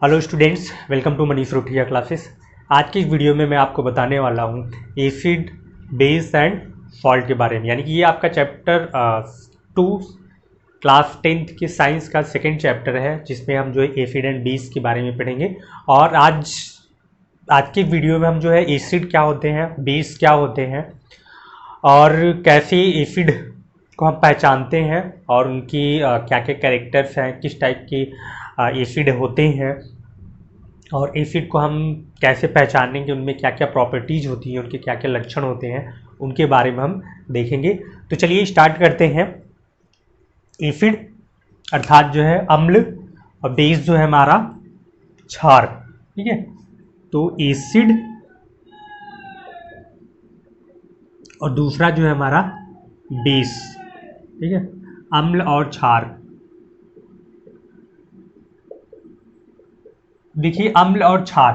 Hello students, welcome to Manish Rotiya classes. आज की इस वीडियो में मैं आपको बताने वाला हूँ एसिड, बेस एंड सॉल्ट के बारे में। यानी कि ये आपका चैप्टर 2 क्लास 10th के साइंस का सेकेंड चैप्टर है, जिसमें हम जो है एसिड एंड बेस के बारे में पढ़ेंगे। और आज की वीडियो में हम जो है एसिड क्या होते हैं, बेस क्या होते हैं और कैसे एसिड को हम पहचानते हैं और उनकी क्या क्या कैरेक्टर्स हैं, किस टाइप की एसिड होते हैं और एसिड को हम कैसे पहचानेंगे, उनमें क्या क्या प्रॉपर्टीज़ होती हैं, उनके क्या क्या लक्षण होते हैं, उनके बारे में हम देखेंगे। तो चलिए स्टार्ट करते हैं। एसिड अर्थात जो है अम्ल और बेस जो है हमारा क्षार। ठीक है, तो एसिड और दूसरा जो है हमारा बेस। ठीक है, अम्ल और क्षार। देखिए, अम्ल और क्षार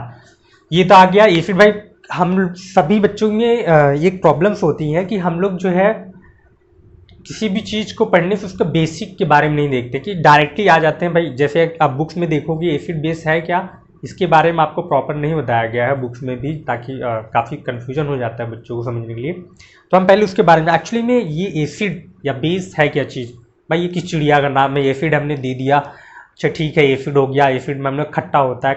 ये तो आ गया एसिड। भाई, हम सभी बच्चों में ये प्रॉब्लम्स होती हैं कि हम लोग जो है किसी भी चीज़ को पढ़ने से उसका बेसिक के बारे में नहीं देखते, कि डायरेक्टली आ जाते हैं। भाई जैसे आप बुक्स में देखोगे एसिड बेस है क्या, इसके बारे में आपको प्रॉपर नहीं बताया गया है बुक्स में भी, ताकि काफ़ी कन्फ्यूजन हो जाता है बच्चों को समझने के लिए। तो हम पहले उसके बारे में, एक्चुअली में ये एसिड या बेस है क्या चीज़। भाई ये किस चिड़िया का नाम है, एसिड हमने दे दिया, अच्छा ठीक है एसिड हो गया। एसिड में हमने खट्टा होता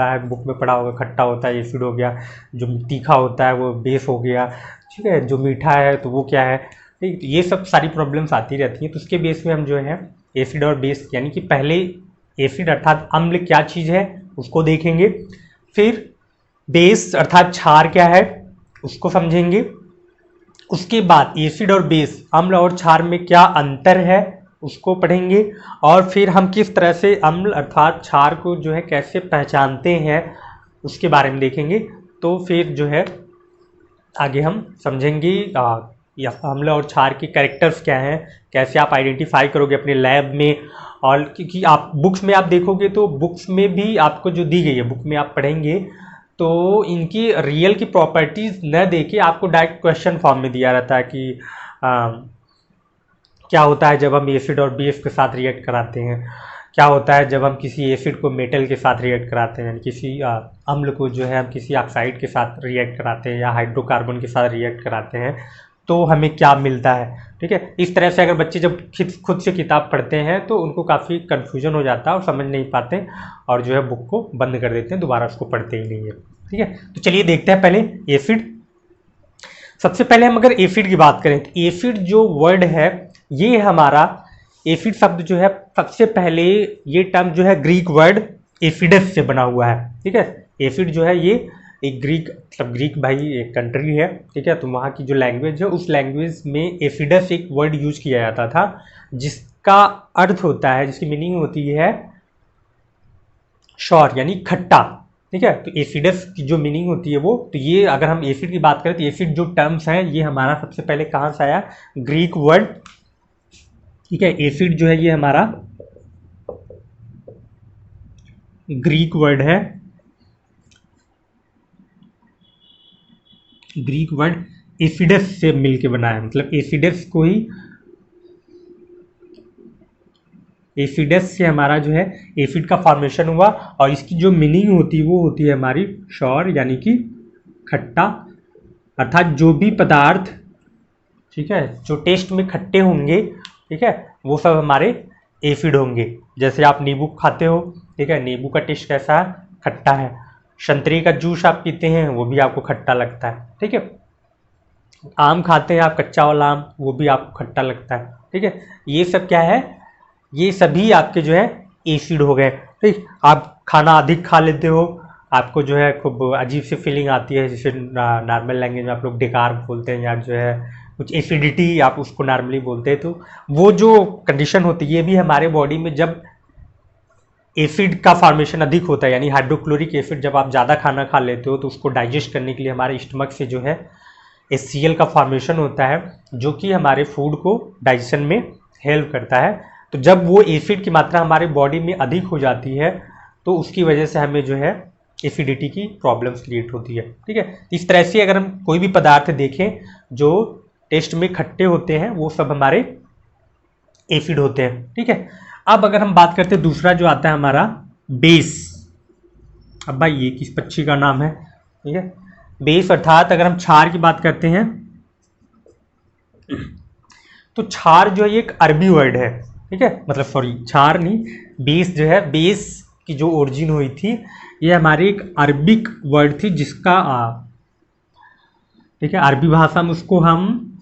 है, बुक में पढ़ा होगा खट्टा होता है, एसिड हो गया। जो तीखा होता है वो बेस हो गया। ठीक है, जो मीठा है तो वो क्या है। ठीक, ये सब सारी प्रॉब्लम्स आती रहती हैं। तो उसके बेस में हम जो है एसिड और बेस, यानी कि पहले एसिड अर्थात अम्ल क्या चीज़ है उसको देखेंगे, फिर बेस अर्थात क्षार क्या है उसको समझेंगे। उसके बाद एसिड और बेस, अम्ल और क्षार में क्या अंतर है उसको पढ़ेंगे। और फिर हम किस तरह से अम्ल अर्थात क्षार को जो है कैसे पहचानते हैं उसके बारे में देखेंगे। तो फिर जो है आगे हम समझेंगे या अम्ल और क्षार के कैरेक्टर्स क्या हैं, कैसे आप आइडेंटिफाई करोगे अपने लैब में। और क्योंकि आप बुक्स में आप देखोगे तो बुक्स में भी आपको जो दी गई है, बुक में आप पढ़ेंगे तो इनकी रियल की प्रॉपर्टीज़ न देके आपको डायरेक्ट क्वेश्चन फॉर्म में दिया रहता है कि क्या होता है जब हम एसिड और बेस के साथ रिएक्ट कराते हैं, क्या होता है जब हम किसी एसिड को मेटल के साथ रिएक्ट कराते हैं, यानी किसी अम्ल को जो है हम किसी ऑक्साइड के साथ रिएक्ट कराते हैं या हाइड्रोकार्बन के साथ रिएक्ट कराते हैं तो हमें क्या मिलता है। ठीक है, इस तरह से अगर बच्चे जब खुद से किताब पढ़ते हैं तो उनको काफ़ी कन्फ्यूजन हो जाता है और समझ नहीं पाते और जो है बुक को बंद कर देते हैं, दोबारा उसको पढ़ते ही नहीं है। ठीक है, तो चलिए देखते हैं पहले एसिड। सबसे पहले हम अगर एसिड की बात करें तो एसिड जो वर्ड है ये हमारा एसिड शब्द जो है सबसे पहले ये टर्म जो है ग्रीक वर्ड एसिडस से बना हुआ है। ठीक है, एसिड जो है ये एक ग्रीक, मतलब ग्रीक भाई एक कंट्री है। ठीक है, तो वहाँ की जो लैंग्वेज है उस लैंग्वेज में एसिडस एक वर्ड यूज किया जाता था, जिसका अर्थ होता है, जिसकी मीनिंग होती है शौर यानी खट्टा। ठीक है, तो एसिडस की जो मीनिंग होती है वो, तो ये अगर हम एसिड की बात करें तो एसिड जो टर्म्स हैं ये हमारा सबसे पहले कहाँ से आया, ग्रीक वर्ड। ठीक है, एसिड जो है ये हमारा ग्रीक वर्ड है, ग्रीक वर्ड एसिडस से मिलके बना है। मतलब एसिडस को ही, एसिडस से हमारा जो है एसिड का फॉर्मेशन हुआ और इसकी जो मीनिंग होती है वो होती है हमारी शौर यानी कि खट्टा। अर्थात जो भी पदार्थ, ठीक है, जो टेस्ट में खट्टे होंगे, ठीक है, वो सब हमारे एसिड होंगे। जैसे आप नींबू खाते हो, ठीक है, नींबू का टेस्ट कैसा है, खट्टा है। संतरे का जूस आप पीते हैं वो भी आपको खट्टा लगता है। ठीक है, आम खाते हैं आप, कच्चा वाला आम, वो भी आपको खट्टा लगता है। ठीक है, ये सब क्या है, ये सभी आपके जो है एसिड हो गए। ठीक, आप खाना अधिक खा लेते हो, आपको जो है खूब अजीब सी फीलिंग आती है, जिसे नॉर्मल लैंग्वेज में आप लोग डेकार बोलते हैं, या जो है कुछ एसिडिटी आप उसको नॉर्मली बोलते हैं। तो वो जो कंडीशन होती है ये भी हमारे बॉडी में जब एसिड का फॉर्मेशन अधिक होता है, यानी हाइड्रोक्लोरिक एसिड जब आप ज़्यादा खाना खा लेते हो तो उसको डाइजेस्ट करने के लिए हमारे स्टमक से जो है HCl का फॉर्मेशन होता है, जो कि हमारे फूड को डाइजेशन में हेल्प करता है। तो जब वो एसिड की मात्रा हमारे बॉडी में अधिक हो जाती है तो उसकी वजह से हमें जो है एसिडिटी की प्रॉब्लम्स क्रिएट होती है। ठीक है, इस तरह से अगर हम कोई भी पदार्थ देखें जो टेस्ट में खट्टे होते हैं वो सब हमारे एसिड होते हैं। ठीक है, अब अगर हम बात करते हैं दूसरा जो आता है हमारा बेस। अब भाई ये किस पक्षी का नाम है, ठीक है। बेस अर्थात अगर हम क्षार की बात करते हैं तो क्षार जो है ये एक अरबी वर्ड है, ठीक है, मतलब सॉरी क्षार नहीं, बेस जो है, बेस की जो ओरिजिन हुई थी ये हमारी एक अरबिक वर्ड थी जिसका ठीक है, अरबी भाषा में उसको हम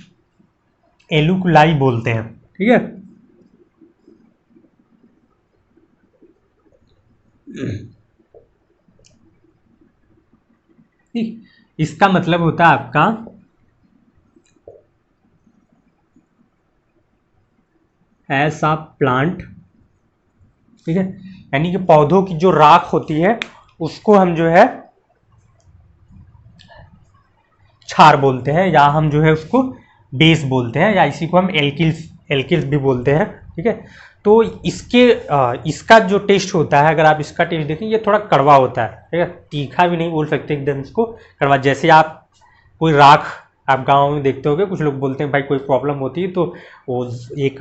एलुकुलाई बोलते हैं, ठीक है। इसका मतलब होता है आपका ऐसा प्लांट, ठीक है, यानी कि पौधों की जो राख होती है उसको हम जो है क्षार बोलते हैं, या हम जो है उसको बेस बोलते हैं, या इसी को हम एल्किल्स भी बोलते हैं, ठीक है। तो इसका जो टेस्ट होता है, अगर आप इसका टेस्ट देखें, ये थोड़ा कड़वा होता है, ठीक है, तीखा भी नहीं बोल सकते एकदम इसको, कड़वा। जैसे आप कोई राख आप गांव में देखते होगे, कुछ लोग बोलते हैं भाई कोई प्रॉब्लम होती है तो वो एक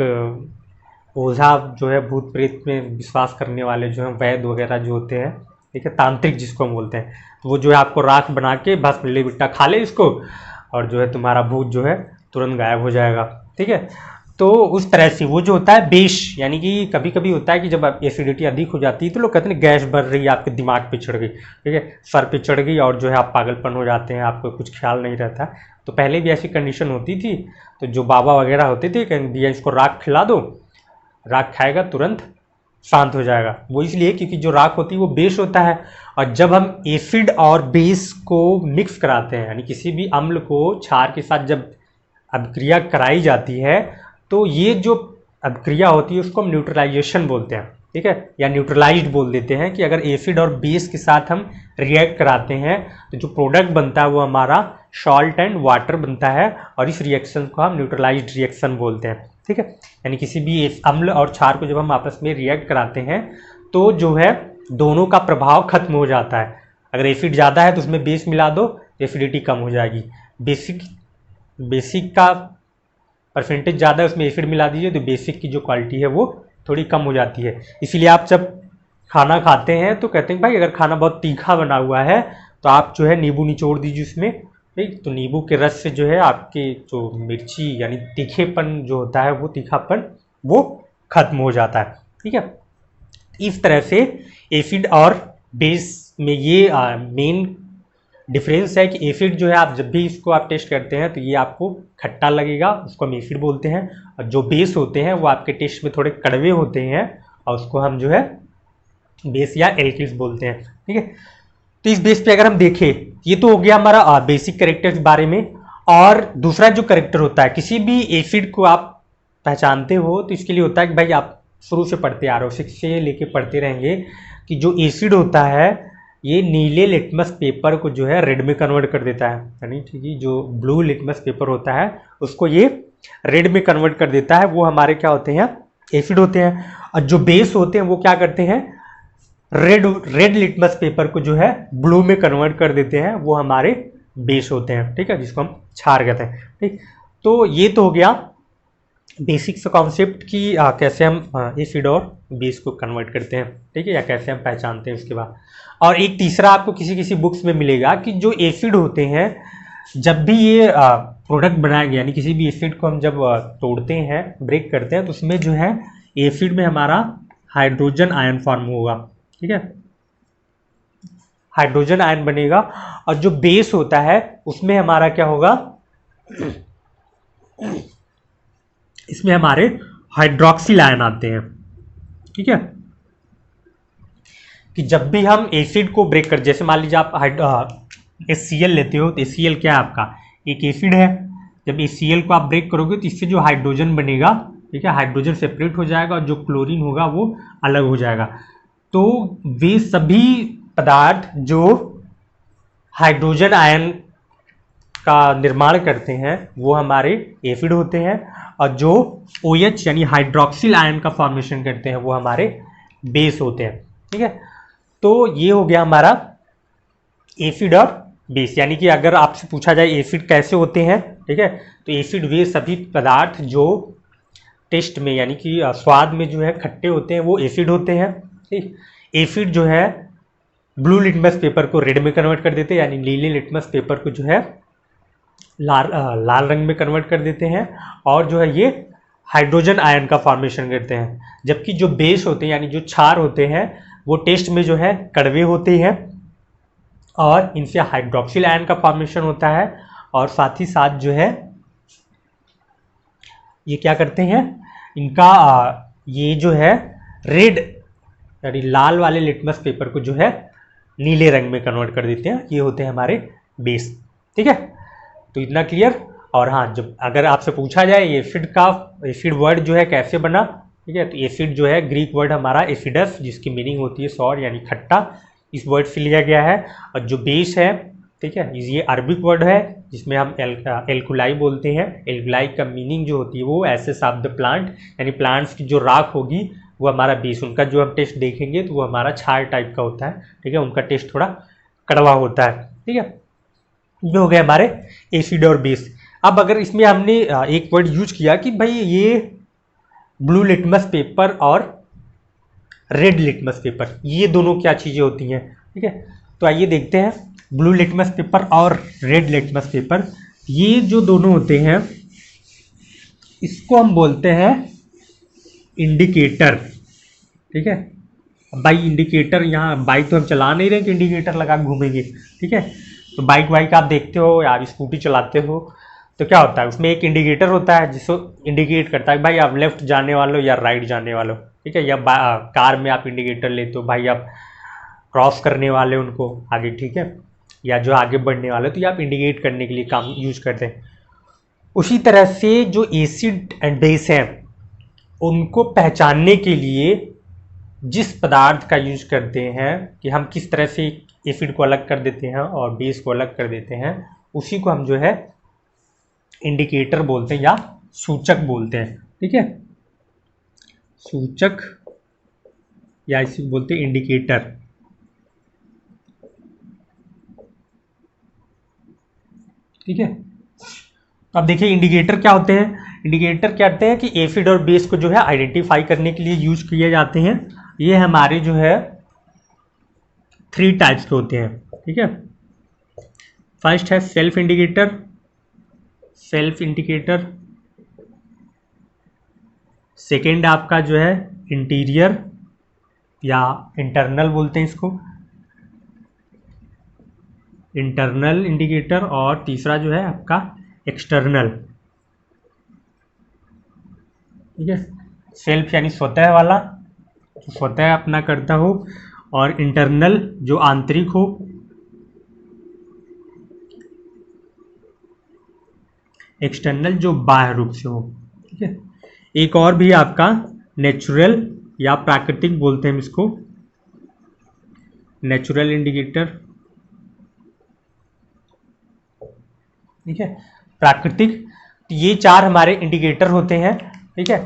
ओझा जो है, भूत प्रेत में विश्वास करने वाले जो हैं, वैद्य वगैरह जो होते हैं, ठीक है, तांत्रिक जिसको हम बोलते हैं, तो वो जो है आपको राख बना के बस ले बिट्टा खा ले इसको, और जो है तुम्हारा भूत जो है तुरंत गायब हो जाएगा, ठीक है। तो उस तरह से वो जो होता है बेश, यानी कि कभी कभी होता है कि जब एसिडिटी अधिक हो जाती है तो लोग कहते हैं गैस बढ़ रही है, आपके दिमाग पे चढ़ गई, ठीक है, सर पे चढ़ गई, और जो है आप पागलपन हो जाते हैं, आपको कुछ ख्याल नहीं रहता। तो पहले भी ऐसी कंडीशन होती थी, तो जो बाबा वगैरह होते थे कहेंगे भैया इसको राख खिला दो, राख खाएगा तुरंत शांत हो जाएगा। वो इसलिए क्योंकि जो राख होती है वो बेस होता है, और जब हम एसिड और बेस को मिक्स कराते हैं, यानी किसी भी अम्ल को क्षार के साथ जब अभिक्रिया कराई जाती है, तो ये जो अभिक्रिया होती है उसको हम न्यूट्रलाइजेशन बोलते हैं, ठीक है, या न्यूट्रलाइज्ड बोल देते हैं। कि अगर एसिड और बेस के साथ हम रिएक्ट कराते हैं तो जो प्रोडक्ट बनता है वो हमारा सॉल्ट एंड वाटर बनता है, और इस रिएक्शन को हम न्यूट्रलाइज्ड रिएक्शन बोलते हैं, ठीक है। यानी किसी भी अम्ल और क्षार को जब हम आपस में रिएक्ट कराते हैं तो जो है दोनों का प्रभाव खत्म हो जाता है। अगर एसिड ज़्यादा है तो उसमें बेस मिला दो तो एसिडिटी कम हो जाएगी, बेसिक का परसेंटेज ज़्यादा है उसमें एसिड मिला दीजिए तो बेसिक की जो क्वालिटी है वो थोड़ी कम हो जाती है। इसीलिए आप जब खाना खाते हैं तो कहते हैं भाई अगर खाना बहुत तीखा बना हुआ है तो आप जो है नींबू निचोड़ दीजिए उसमें, ठीक, तो नींबू के रस से जो है आपके जो मिर्ची यानी तीखेपन जो होता है वो तीखापन वो खत्म हो जाता है, ठीक है। इस तरह से एसिड और बेस में ये मेन डिफरेंस है कि एसिड जो है आप जब भी इसको आप टेस्ट करते हैं तो ये आपको खट्टा लगेगा, उसको हम एसिड बोलते हैं, और जो बेस होते हैं वो आपके टेस्ट में थोड़े कड़वे होते हैं और उसको हम जो है बेस या एल्किल्स बोलते हैं, ठीक है। तो इस बेस पे अगर हम देखें, ये तो हो गया हमारा बेसिक कैरेक्टर के बारे में। और दूसरा जो कैरेक्टर होता है, किसी भी एसिड को आप पहचानते हो तो इसके लिए होता है कि भाई आप शुरू से पढ़ते आ रहे हो, 6 से लेके पढ़ते रहेंगे कि जो एसिड होता है ये नीले लिटमस पेपर को जो है रेड में कन्वर्ट कर देता है, यानी ठीक है, जो ब्लू लिटमस पेपर होता है उसको ये रेड में कन्वर्ट कर देता है, वो हमारे क्या होते हैं, एसिड होते हैं। और जो बेस होते हैं वो क्या करते हैं, रेड लिटमस पेपर को जो है ब्लू में कन्वर्ट कर देते हैं, वो हमारे बेस होते हैं, ठीक है, जिसको हम क्षार कहते हैं, ठीक। तो ये तो हो गया बेसिक से कॉन्सेप्ट की कैसे हम एसिड और बेस को कन्वर्ट करते हैं, ठीक है, या कैसे हम पहचानते हैं उसके बाद। और एक तीसरा आपको किसी किसी बुक्स में मिलेगा कि जो एसिड होते हैं जब भी ये प्रोडक्ट बनाया गया, यानी किसी भी एसिड को हम जब तोड़ते हैं, ब्रेक करते हैं, तो उसमें जो है एसिड में हमारा हाइड्रोजन आयन फॉर्म होगा, ठीक है, हाइड्रोजन आयन बनेगा। और जो बेस होता है उसमें हमारा क्या होगा, इसमें हमारे हाइड्रोक्सिल आयन आते हैं, ठीक है। कि जब भी हम एसिड को ब्रेक कर, जैसे मान लीजिए आप HCl लेते हो तो HCl क्या है आपका, एक एसिड है। जब HCl को आप ब्रेक करोगे तो इससे जो हाइड्रोजन बनेगा, ठीक है, हाइड्रोजन सेपरेट हो जाएगा और जो क्लोरीन होगा वो अलग हो जाएगा। तो वे सभी पदार्थ जो हाइड्रोजन आयन का निर्माण करते हैं वो हमारे एसिड होते हैं, और जो OH यानी हाइड्रोक्सिल आयन का फॉर्मेशन करते हैं वो हमारे बेस होते हैं, ठीक है। तो ये हो गया हमारा एसिड और बेस। यानी कि अगर आपसे पूछा जाए एसिड कैसे होते हैं, ठीक है, तो एसिड वे सभी पदार्थ जो टेस्ट में यानी कि स्वाद में जो है खट्टे होते हैं वो एसिड होते हैं, ठीक। एसिड जो है ब्लू लिटमस पेपर को रेड में कन्वर्ट कर देते हैं, यानी नीले लिटमस पेपर को जो है लाल रंग में कन्वर्ट कर देते हैं, और जो है ये हाइड्रोजन आयन का फॉर्मेशन करते हैं। जबकि जो बेस होते हैं यानी जो क्षार होते हैं वो टेस्ट में जो है कड़वे होते हैं और इनसे हाइड्रोक्सिल आयन का फॉर्मेशन होता है, और साथ ही साथ जो है ये क्या करते हैं, इनका ये जो है रेड यानी लाल वाले लिटमस पेपर को जो है नीले रंग में कन्वर्ट कर देते हैं। ये होते हैं हमारे बेस। ठीक है, तो इतना क्लियर। और हाँ, जब अगर आपसे पूछा जाए एसिड वर्ड जो है कैसे बना, ठीक है, तो एसिड जो है ग्रीक वर्ड हमारा एसिडस, जिसकी मीनिंग होती है सॉर यानी खट्टा, इस वर्ड से लिया गया है। और जो बेस है, ठीक है, ये अरबिक वर्ड है जिसमें हम एल्कुलाई बोलते हैं। एल्कुलाई का मीनिंग जो होती है वो एसेंस ऑफ द प्लांट, यानी प्लांट्स की जो राख होगी वो हमारा बेस। उनका जो हम टेस्ट देखेंगे तो वो हमारा क्षार टाइप का होता है। ठीक है, उनका टेस्ट थोड़ा कड़वा होता है। ठीक है, ये हो गए हमारे एसिड और बेस। अब अगर इसमें हमने एक वर्ड यूज किया कि भाई ये ब्लू लिटमस पेपर और रेड लिटमस पेपर, ये दोनों क्या चीज़ें होती हैं। ठीक है, तो आइए देखते हैं ब्लू लिटमस पेपर और रेड लिटमस पेपर, ये जो दोनों होते हैं इसको हम बोलते हैं इंडिकेटर। ठीक है, बाइक इंडिकेटर, यहाँ बाइक तो हम चला नहीं रहे कि इंडिकेटर लगा घूमेंगे। ठीक है, तो बाइक वाइक आप देखते हो या स्कूटी चलाते हो तो क्या होता है, उसमें एक इंडिकेटर होता है जिसको इंडिकेट करता है भाई आप लेफ्ट जाने वालों या राइट जाने वालों। ठीक है, या कार में आप इंडिकेटर लेते हो भाई आप क्रॉस करने वाले उनको आगे, ठीक है, या जो आगे बढ़ने वाले, तो ये आप इंडिकेट करने के लिए काम यूज करते हैं। उसी तरह से जो एसिड एंड बेस हैं उनको पहचानने के लिए जिस पदार्थ का यूज करते हैं कि हम किस तरह से एसिड को अलग कर देते हैं और बेस को अलग कर देते हैं, उसी को हम जो है इंडिकेटर बोलते हैं या सूचक बोलते हैं। ठीक है, सूचक या इसी बोलते हैं इंडिकेटर। ठीक है, तो अब देखिए इंडिकेटर क्या होते हैं। इंडिकेटर क्या कहते हैं कि एसिड और बेस को जो है आइडेंटिफाई करने के लिए यूज किए जाते हैं। ये हमारे जो है 3 टाइप्स के होते हैं। ठीक है, फर्स्ट है सेल्फ इंडिकेटर, सेकेंड आपका जो है इंटीरियर या इंटरनल बोलते हैं इसको, इंटरनल इंडिकेटर, और तीसरा जो है आपका एक्सटर्नल। ठीक है, सेल्फ यानी स्वतः वाला, जो स्वतः अपना करता हो, और इंटरनल जो आंतरिक हो, एक्सटर्नल जो बाह्य रूप से हो। ठीक है, एक और भी आपका नेचुरल या प्राकृतिक बोलते हैं हम इसको, नेचुरल इंडिकेटर। ठीक है, प्राकृतिक। तो ये 4 हमारे इंडिकेटर होते हैं। ठीक है,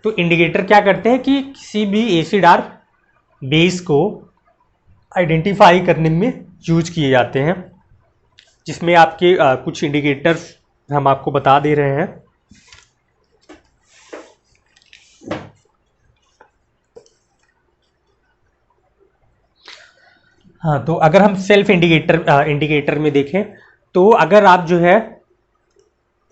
तो इंडिकेटर क्या करते हैं कि किसी भी एसिड और बेस को आइडेंटिफाई करने में यूज किए जाते हैं, जिसमें आपके कुछ इंडिकेटर्स हम आपको बता दे रहे हैं। हाँ, तो अगर हम सेल्फ इंडिकेटर में देखें तो अगर आप जो है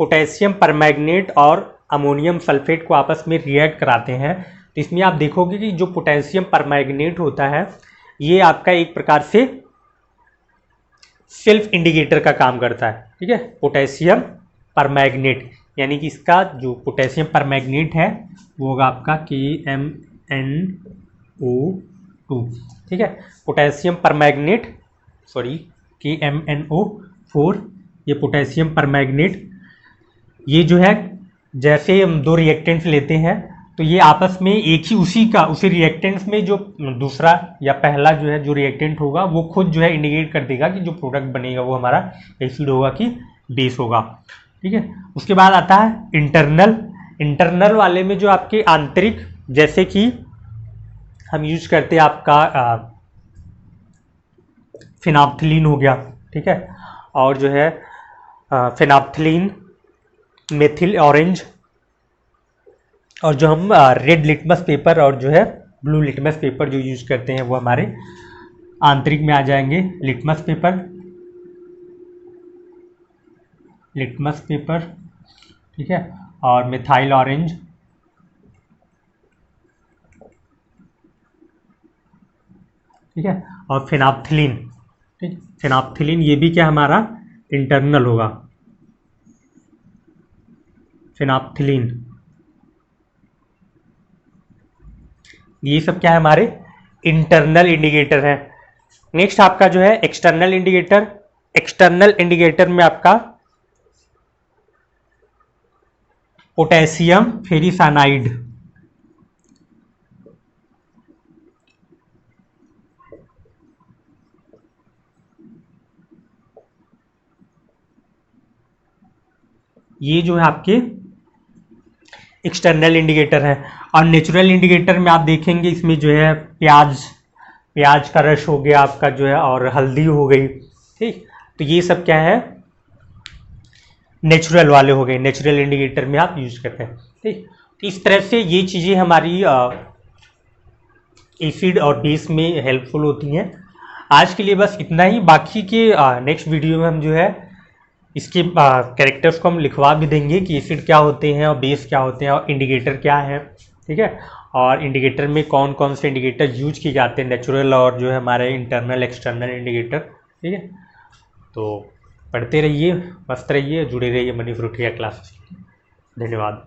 पोटेशियम परमैंगनेट और अमोनियम सल्फेट को आपस में रिएक्ट कराते हैं, तो इसमें आप देखोगे कि जो पोटेशियम परमैंगनेट होता है ये आपका एक प्रकार से सेल्फ इंडिकेटर का काम करता है। ठीक है, पोटेशियम परमैंगनेट, यानी कि इसका जो पोटेशियम परमैंगनेट है वो होगा आपका KMnO2। ठीक है, पोटेशियम परमैंगनेट, सॉरी KMnO4, ये पोटेशियम परमैंगनेट, ये जो है जैसे हम 2 रिएक्टेंट्स लेते हैं तो ये आपस में एक ही उसी रिएक्टेंट्स में जो दूसरा या पहला जो है जो रिएक्टेंट होगा वो खुद जो है इंडिकेट कर देगा कि जो प्रोडक्ट बनेगा वो हमारा एसिड होगा कि बेस होगा। ठीक है, उसके बाद आता है इंटरनल वाले में जो आपके आंतरिक, जैसे कि हम यूज करते हैं आपका फिनाप्थलीन हो गया। ठीक है, और जो है फिनाप्थलीन, मेथिल ऑरेंज, और जो हम रेड लिटमस पेपर और जो है ब्लू लिटमस पेपर जो यूज करते हैं वो हमारे आंतरिक में आ जाएंगे लिटमस पेपर, ठीक है, और मिथाइल ऑरेंज, ठीक है, और फिनाप्थिलीन, ठीक, फिनाप्थिलीन ये भी क्या हमारा इंटरनल होगा, फिनाप्थिलीन, ये सब क्या है हमारे इंटरनल इंडिकेटर है। नेक्स्ट आपका जो है एक्सटर्नल इंडिकेटर, एक्सटर्नल इंडिकेटर में आपका पोटेशियम फेरिसानाइड, ये जो है आपके एक्सटर्नल इंडिकेटर है। और नेचुरल इंडिकेटर में आप देखेंगे इसमें जो है प्याज का रस हो गया आपका जो है, और हल्दी हो गई, ठीक, तो ये सब क्या है नेचुरल वाले हो गए, नेचुरल इंडिकेटर में आप यूज करते हैं, ठीक। तो इस तरह से ये चीज़ें हमारी एसिड और बेस में हेल्पफुल होती हैं। आज के लिए बस इतना ही, बाकी के नेक्स्ट वीडियो में हम जो है इसके कैरेक्टर्स को हम लिखवा भी देंगे कि एसिड क्या होते हैं और बेस क्या होते हैं और इंडिकेटर क्या है, ठीक है, और इंडिकेटर में कौन कौन से इंडिकेटर यूज किए जाते हैं, नेचुरल और जो है हमारे इंटरनल एक्सटर्नल इंडिकेटर, ठीक है। तो पढ़ते रहिए, मस्त रहिए, जुड़े रहिए मनी फ्रूटिया क्लासेस। धन्यवाद।